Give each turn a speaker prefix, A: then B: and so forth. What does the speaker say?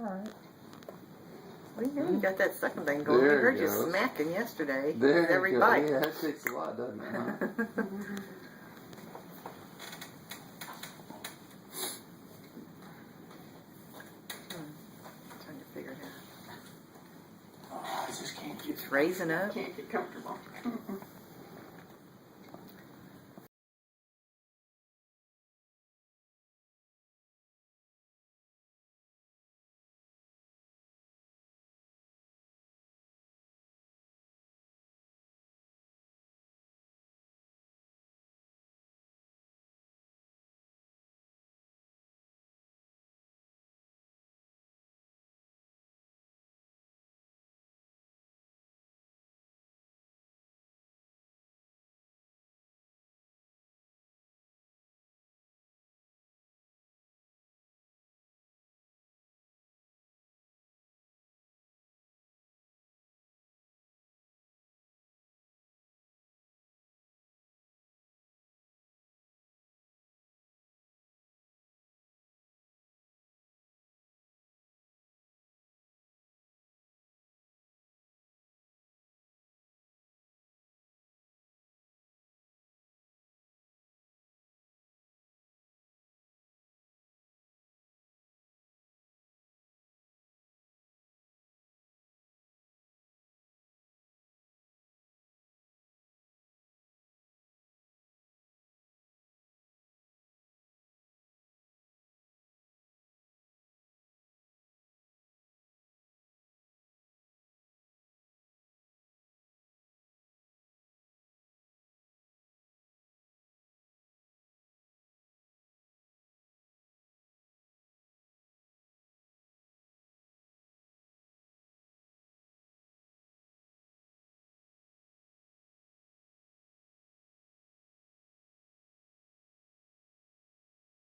A: right.
B: We knew you got that sucking thing going.
A: There
B: We heard
A: it
B: you
A: goes.
B: smacking yesterday
A: There
B: with every
A: you go.
B: bite.
A: Yeah, that takes a lot, doesn't it? Huh?
B: Trying to figure it out.
C: Oh, I just can't get.
B: It's raising up.
C: Can't get comfortable.